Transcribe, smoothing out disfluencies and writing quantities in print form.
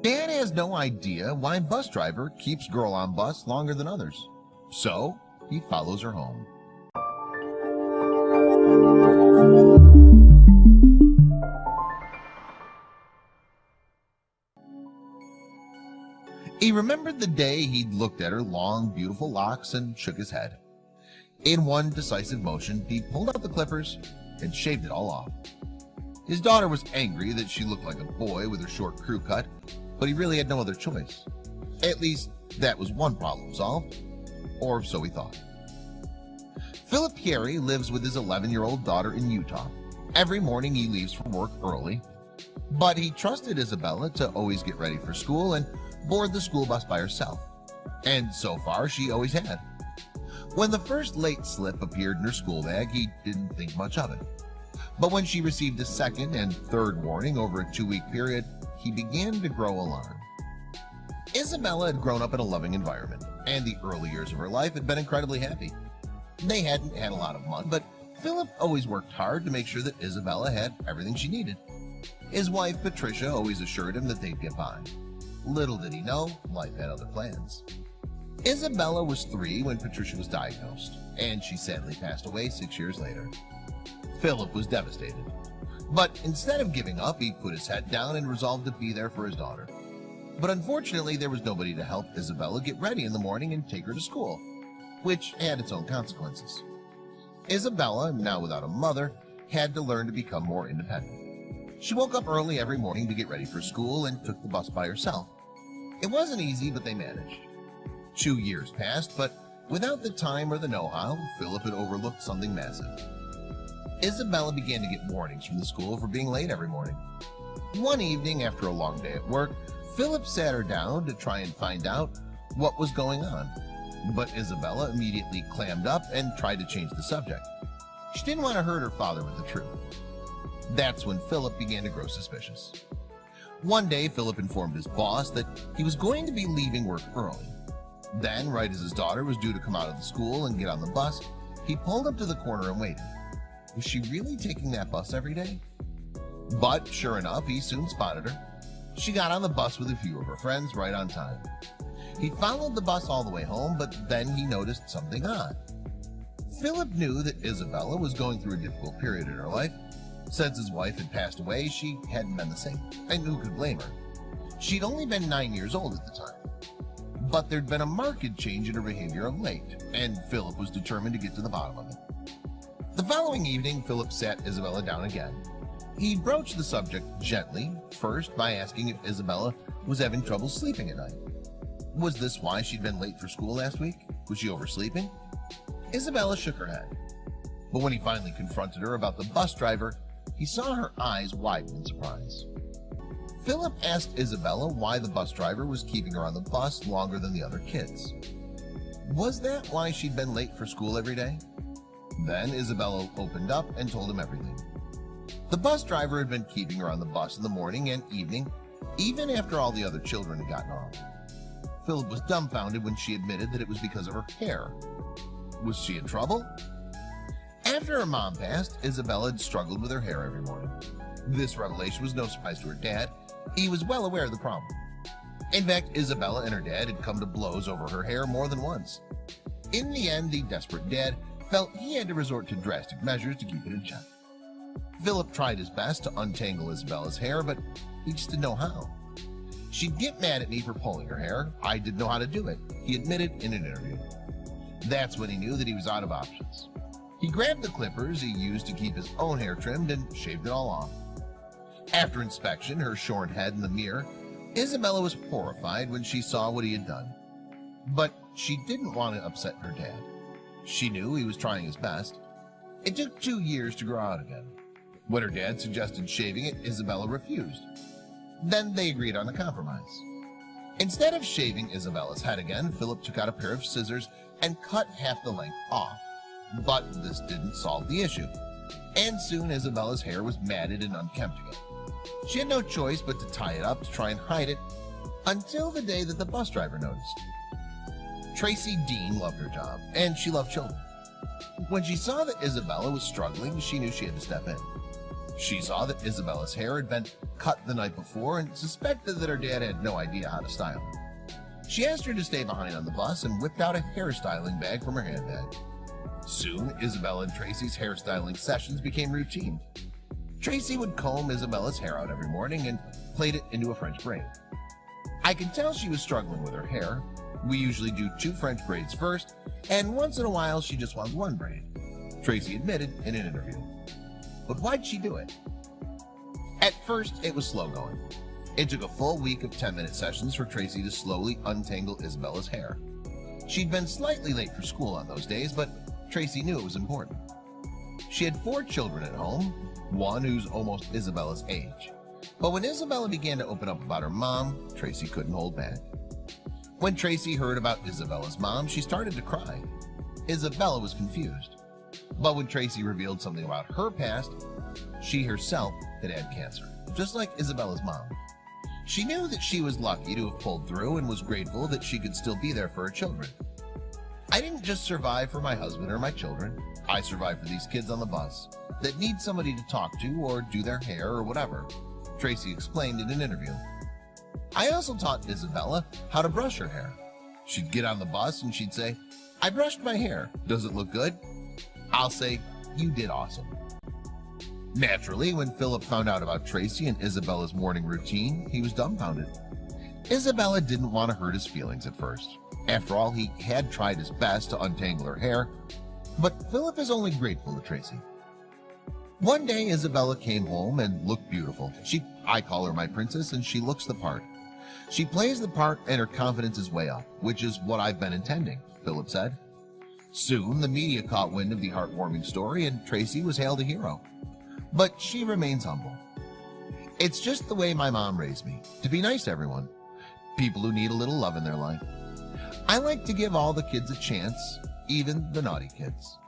Dad has no idea why bus driver keeps girl on bus longer than others, so he follows her home. He remembered the day he'd looked at her long, beautiful locks and shook his head. In one decisive motion, he pulled out the clippers and shaved it all off. His daughter was angry that she looked like a boy with her short crew cut, but he really had no other choice. At least, that was one problem solved, or so he thought. Philip Carey lives with his 11-year-old daughter in Utah. Every morning he leaves for work early, but he trusted Isabella to always get ready for school and board the school bus by herself, and so far she always had. When the first late slip appeared in her school bag, he didn't think much of it. But when she received a second and third warning over a 2-week period, he began to grow alarmed. Isabella had grown up in a loving environment, and the early years of her life had been incredibly happy. They hadn't had a lot of money, but Philip always worked hard to make sure that Isabella had everything she needed. His wife, Patricia, always assured him that they'd get by. Little did he know, life had other plans. Isabella was 3 when Patricia was diagnosed, and she sadly passed away 6 years later. Philip was devastated, but instead of giving up, he put his head down and resolved to be there for his daughter. But unfortunately, there was nobody to help Isabella get ready in the morning and take her to school, which had its own consequences. Isabella, now without a mother, had to learn to become more independent. She woke up early every morning to get ready for school and took the bus by herself. It wasn't easy, but they managed. 2 years passed, but without the time or the know-how, Philip had overlooked something massive. Isabella began to get warnings from the school for being late every morning. One evening, after a long day at work, Philip sat her down to try and find out what was going on. But Isabella immediately clammed up and tried to change the subject. She didn't want to hurt her father with the truth. That's when Philip began to grow suspicious. One day, Philip informed his boss that he was going to be leaving work early. Then, right as his daughter was due to come out of the school and get on the bus, he pulled up to the corner and waited. Was she really taking that bus every day? But sure enough, he soon spotted her. She got on the bus with a few of her friends right on time. He followed the bus all the way home, but then he noticed something odd. Philip knew that Isabella was going through a difficult period in her life. Since his wife had passed away, she hadn't been the same, and who could blame her? She'd only been 9 years old at the time. But there'd been a marked change in her behavior of late, and Philip was determined to get to the bottom of it. The following evening, Philip sat Isabella down again. He broached the subject gently, first by asking if Isabella was having trouble sleeping at night. Was this why she'd been late for school last week? Was she oversleeping? Isabella shook her head. But when he finally confronted her about the bus driver, he saw her eyes widen in surprise. Philip asked Isabella why the bus driver was keeping her on the bus longer than the other kids. Was that why she'd been late for school every day? Then Isabella opened up and told him everything. The bus driver had been keeping her on the bus in the morning and evening, even after all the other children had gotten off. Philip was dumbfounded when she admitted that it was because of her hair. Was she in trouble? After her mom passed, Isabella had struggled with her hair every morning. This revelation was no surprise to her dad. He was well aware of the problem. In fact, Isabella and her dad had come to blows over her hair more than once. In the end, the desperate dad felt he had to resort to drastic measures to keep it in check. Philip tried his best to untangle Isabella's hair, but he just didn't know how. She'd get mad at me for pulling her hair. I didn't know how to do it, he admitted in an interview. That's when he knew that he was out of options. He grabbed the clippers he used to keep his own hair trimmed and shaved it all off. After inspection, her shorn head in the mirror, Isabella was horrified when she saw what he had done. But she didn't want to upset her dad. She knew he was trying his best. It took 2 years to grow out again. When her dad suggested shaving it, Isabella refused. Then they agreed on a compromise. Instead of shaving Isabella's head again, Philip took out a pair of scissors and cut half the length off. But this didn't solve the issue, and soon Isabella's hair was matted and unkempt again. She had no choice but to tie it up to try and hide it, until the day that the bus driver noticed. Tracy Dean loved her job, and she loved children. When she saw that Isabella was struggling, she knew she had to step in. She saw that Isabella's hair had been cut the night before and suspected that her dad had no idea how to style it. She asked her to stay behind on the bus and whipped out a hairstyling bag from her handbag. Soon, Isabella and Tracy's hairstyling sessions became routine. Tracy would comb Isabella's hair out every morning and plait it into a French braid. I could tell she was struggling with her hair. We usually do 2 French braids first, and once in a while she just wants 1 braid, Tracy admitted in an interview. But why'd she do it? At first, it was slow going. It took a full week of 10-minute sessions for Tracy to slowly untangle Isabella's hair. She'd been slightly late for school on those days, but Tracy knew it was important. She had 4 children at home, one who's almost Isabella's age. But when Isabella began to open up about her mom, Tracy couldn't hold back. When Tracy heard about Isabella's mom, she started to cry. Isabella was confused. But when Tracy revealed something about her past, she herself had had cancer, just like Isabella's mom. She knew that she was lucky to have pulled through and was grateful that she could still be there for her children. I didn't just survive for my husband or my children. I survived for these kids on the bus that need somebody to talk to or do their hair or whatever, Tracy explained in an interview. I also taught Isabella how to brush her hair. She'd get on the bus and she'd say, "I brushed my hair. Does it look good?" I'll say, "You did awesome." Naturally, when Philip found out about Tracy and Isabella's morning routine, he was dumbfounded. Isabella didn't want to hurt his feelings at first. After all, he had tried his best to untangle her hair, but Philip is only grateful to Tracy. One day, Isabella came home and looked beautiful. I call her my princess, and she looks the part. She plays the part and her confidence is way up, which is what I've been intending, Philip said. Soon, the media caught wind of the heartwarming story and Tracy was hailed a hero. But she remains humble. "It's just the way my mom raised me, to be nice to everyone, people who need a little love in their life. I like to give all the kids a chance, even the naughty kids."